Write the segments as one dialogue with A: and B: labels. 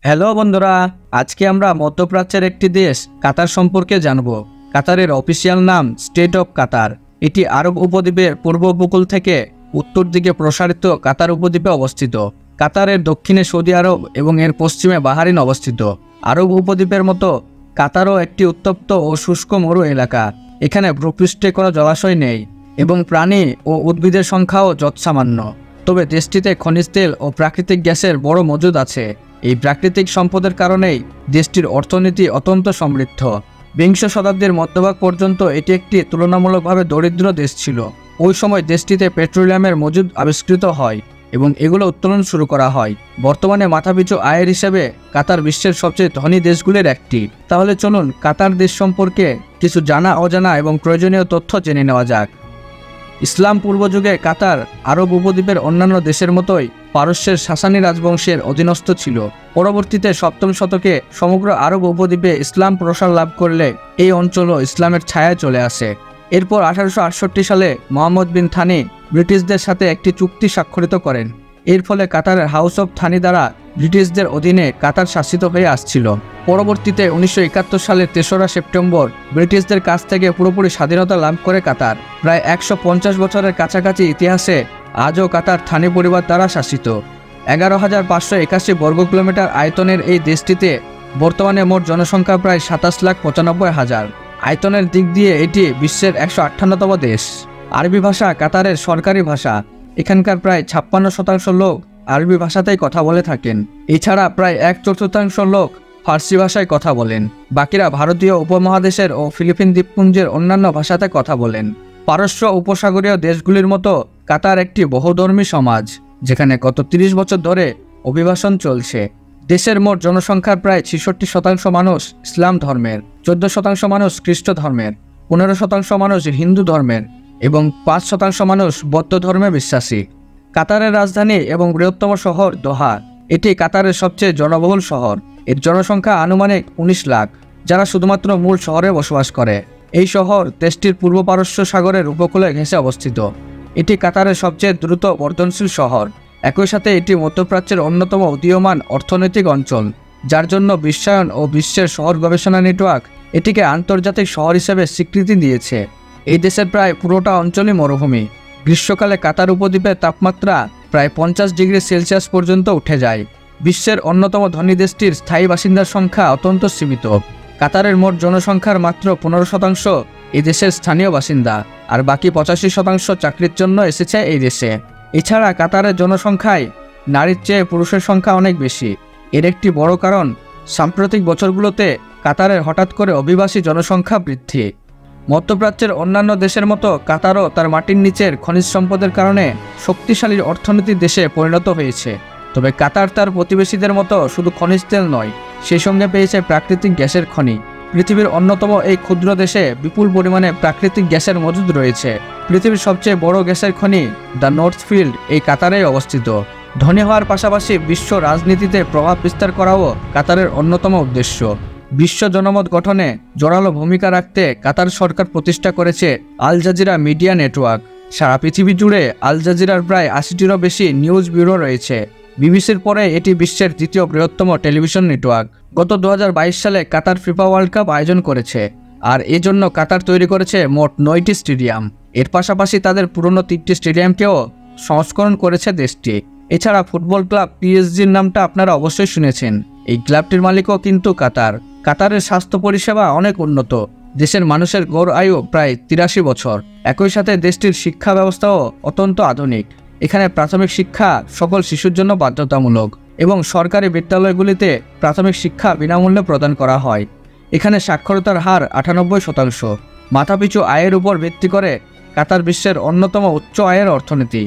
A: Hello বন্ধুরা, আজকে আমরা মধ্যপ্রাচ্যের একটি দেশ কাতার সম্পর্কে জানব। কাতারের অফিসিয়াল নাম স্টেট অফ কাতার। এটি আরব উপদ্বীপের পূর্ব উপকূল থেকে উত্তর দিকে প্রসারিত কাতার উপদ্বীপে অবস্থিত। কাতারের দক্ষিণে সৌদি আরব এবং এর পশ্চিমে বাহরাইন অবস্থিত। আরব উপদ্বীপের মতো কাতারও একটি উত্তপ্ত ও শুষ্ক মরু এলাকা। এখানে ভূপৃষ্ঠে কোনো জলাশয় নেই এবং প্রাণী ও উদ্ভিদের সংখ্যাও যৎসামান্য। তবে দেশটিতে খনিজ তেল ও প্রাকৃতিক গ্যাসের বড় মজুদ আছে। এই প্রাকৃতিক সম্পদের কারণেই দেশটির অর্থনীতি অত্যন্ত সমৃদ্ধ। বিংশ শতাব্দীর মধ্যভাগ পর্যন্ত এটি একটি তুলনামূলকভাবে দরিদ্র দেশ ছিল। ওই সময় দেশটিতে পেট্রোলিয়ামের মজুদ আবিষ্কৃত হয় এবং এগুলো উত্তোলন শুরু করা হয়। বর্তমানে মাথাপিছু আয়ের হিসেবে কাতার বিশ্বের সবচেয়ে ধনী দেশগুলির একটি। তাহলে চলুন কাতার দেশ সম্পর্কে কিছু জানা অজানা এবং প্রয়োজনীয় তথ্য জেনে নেওয়া যাক। ইসলাম পূর্বযুগে কাতার আরব উপদ্বীপের অন্যান্য দেশের মতোই পারস্যের সাসানি রাজবংশের অধীনস্থ ছিল। পরবর্তীতে সপ্তম শতকে সমগ্র আরব উপদ্বীপে ইসলাম প্রসার লাভ করলে এই অঞ্চলও ইসলামের ছায়ায় চলে আসে। এরপর 1868 সালে মোহাম্মদ বিন থানি ব্রিটিশদের সাথে একটি চুক্তি স্বাক্ষরিত করেন। এর ফলে কাতারের হাউস অব থানি দ্বারা ব্রিটিশদের অধীনে কাতার শাসিত হয়ে আসছিল। পরবর্তীতে 1971 সালের 3রা সেপ্টেম্বর ব্রিটিশদের কাছ থেকে পুরোপুরি স্বাধীনতা লাভ করে কাতার। প্রায় 150 বছরের কাছাকাছি ইতিহাসে আজও কাতার থানি পরিবার দ্বারা শাসিত। 11,581 বর্গ কিলোমিটার আয়তনের এই দেশটিতে বর্তমানে মোট জনসংখ্যা প্রায় 27,95,000। আয়তনের দিক দিয়ে এটি বিশ্বের 158তম দেশ। আরবি ভাষা কাতারের সরকারি ভাষা। এখানকার প্রায় 56% লোক আরবি ভাষাতেই কথা বলে থাকেন। এছাড়া প্রায় 1/4 লোক ফার্সি ভাষায় কথা বলেন। বাকিরা ভারতীয় উপমহাদেশের ও ফিলিপিন দ্বীপপুঞ্জের অন্যান্য ভাষাতে কথা বলেন। পারস্য উপসাগরীয় দেশগুলির মতো কাতার একটি বহুধর্মী সমাজ, যেখানে গত 30 বছর ধরে অভিবাসন চলছে। দেশের মোট জনসংখ্যার প্রায় 66% মানুষ ইসলাম ধর্মের, 14% মানুষ খ্রিস্ট ধর্মের, 15% মানুষ হিন্দু ধর্মের এবং 5% মানুষ বৌদ্ধ ধর্মে বিশ্বাসী। কাতারের রাজধানী এবং বৃহত্তম শহর দোহা। এটি কাতারের সবচেয়ে জনবহুল শহর। এর জনসংখ্যা আনুমানিক 19 লাখ, যারা শুধুমাত্র মূল শহরে বসবাস করে। এই শহর দেশটির পূর্ব পারস্য সাগরের উপকূলে ঘেঁষে অবস্থিত। এটি কাতারের সবচেয়ে দ্রুত বর্ধনশীল শহর। একই সাথে এটি মধ্যপ্রাচ্যের অন্যতম উদীয়মান অর্থনৈতিক অঞ্চল, যার জন্য বিশ্বায়ন ও বিশ্বের শহর গবেষণা নেটওয়ার্ক এটিকে আন্তর্জাতিক শহর হিসেবে স্বীকৃতি দিয়েছে। এই দেশের প্রায় পুরোটা অঞ্চলই মরুভূমি। গ্রীষ্মকালে কাতার উপদ্বীপের তাপমাত্রা প্রায় 50 ডিগ্রি সেলসিয়াস পর্যন্ত উঠে যায়। বিশ্বের অন্যতম ধনী দেশটির স্থায়ী বাসিন্দার সংখ্যা অত্যন্ত সীমিত। কাতারের মোট জনসংখ্যার মাত্র 15% এই দেশের স্থানীয় বাসিন্দা, আর বাকি 85% চাকরির জন্য এসেছে এই দেশে। এছাড়া কাতারের জনসংখ্যায় নারীর চেয়ে পুরুষের সংখ্যা অনেক বেশি। এর একটি বড় কারণ সাম্প্রতিক বছরগুলোতে কাতারের হঠাৎ করে অভিবাসী জনসংখ্যা বৃদ্ধি। মধ্যপ্রাচ্যের অন্যান্য দেশের মতো কাতারও তার মাটির নিচের খনিজ সম্পদের কারণে শক্তিশালী অর্থনীতির দেশে পরিণত হয়েছে। তবে কাতার তার প্রতিবেশীদের মতো শুধু খনিজ তেল নয়, সেই সঙ্গে পেয়েছে প্রাকৃতিক গ্যাসের খনি। পৃথিবীর অন্যতম এই ক্ষুদ্র দেশে বিপুল পরিমাণে প্রাকৃতিক গ্যাসের মজুদ রয়েছে। পৃথিবীর সবচেয়ে বড় গ্যাসের খনি দ্য নর্থ ফিল্ড এই কাতারেই অবস্থিত। ধনী হওয়ার পাশাপাশি বিশ্ব রাজনীতিতে প্রভাব বিস্তার করাও কাতারের অন্যতম উদ্দেশ্য। বিশ্ব জনমত গঠনে জোরালো ভূমিকা রাখতে কাতার সরকার প্রতিষ্ঠা করেছে আল জাজিরা মিডিয়া নেটওয়ার্ক। সারা পৃথিবী জুড়ে আল জাজিরার প্রায় 80টিরও বেশি নিউজ ব্যুরো রয়েছে। বিবিসির পরে এটি বিশ্বের দ্বিতীয় বৃহত্তম টেলিভিশন নেটওয়ার্ক। গত 2022 সালে কাতার ফিফা ওয়ার্ল্ড কাপ আয়োজন করেছে, আর এজন্য কাতার তৈরি করেছে মোট 9টি স্টেডিয়াম। এর পাশাপাশি তাদের পুরনো 3টি স্টেডিয়ামকেও সংস্করণ করেছে দেশটি। এছাড়া ফুটবল ক্লাব পিএসজির নামটা আপনারা অবশ্যই শুনেছেন। এই ক্লাবটির মালিকও কিন্তু কাতার। কাতারের স্বাস্থ্য পরিষেবা অনেক উন্নত। দেশের মানুষের গড় আয়ু প্রায় 83 বছর। একই সাথে দেশটির শিক্ষা ব্যবস্থাও অত্যন্ত আধুনিক। এখানে প্রাথমিক শিক্ষা সকল শিশুর জন্য বাধ্যতামূলক এবং সরকারি বিদ্যালয়গুলিতে প্রাথমিক শিক্ষা বিনামূল্যে প্রদান করা হয়। এখানে সাক্ষরতার হার 98%। মাথাপিছু আয়ের উপর ভিত্তি করে কাতার বিশ্বের অন্যতম উচ্চ আয়ের অর্থনীতি।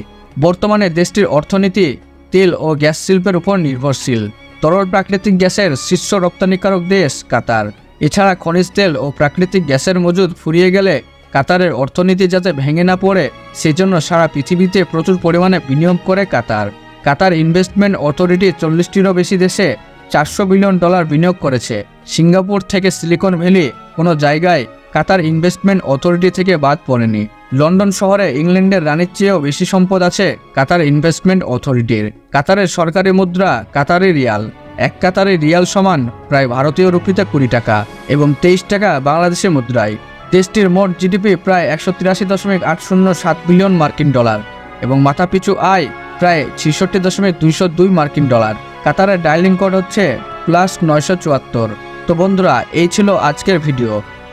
A: বর্তমানে দেশটির অর্থনীতি তেল ও গ্যাস শিল্পের উপর নির্ভরশীল। তরল প্রাকৃতিক গ্যাসের শীর্ষ রপ্তানিকারক দেশ কাতার। এছাড়া খনিজ তেল ও প্রাকৃতিক গ্যাসের মজুদ ফুরিয়ে গেলে কাতারের অর্থনীতি যাতে ভেঙে না পড়ে, সেজন্য সারা পৃথিবীতে প্রচুর পরিমাণে বিনিয়োগ করে কাতার। কাতার ইনভেস্টমেন্ট অথরিটি 40টিরও বেশি দেশে $400 বিলিয়ন বিনিয়োগ করেছে। সিঙ্গাপুর থেকে সিলিকন ভ্যালি কোনো জায়গায় কাতার ইনভেস্টমেন্ট অথরিটি থেকে বাদ পড়েনি। লন্ডন শহরে ইংল্যান্ডের রানীর চেয়েও বেশি সম্পদ আছে কাতার ইনভেস্টমেন্ট অথরিটির। কাতারের সরকারি মুদ্রা কাতারি রিয়াল। এক কাতারের রিয়াল সমান প্রায় ভারতীয় রুপিতে 20 টাকা এবং 23 টাকা বাংলাদেশের মুদ্রায়। দেশটির মোট জিডিপি প্রায় 183.807 বিলিয়ন মার্কিন ডলার এবং মাথাপিছু আয় প্রায় 66.202 মার্কিন ডলার। কাতারের ডায়ালিং কোড হচ্ছে +974। তো বন্ধুরা, এই ছিল আজকের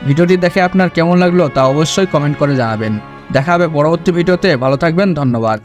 A: ভিডিওটি দেখে আপনার কেমন লাগলো তা অবশ্যই কমেন্ট করে জানাবেন। দেখা হবে পরবর্তী ভিডিওতে। ভালো থাকবেন, ধন্যবাদ।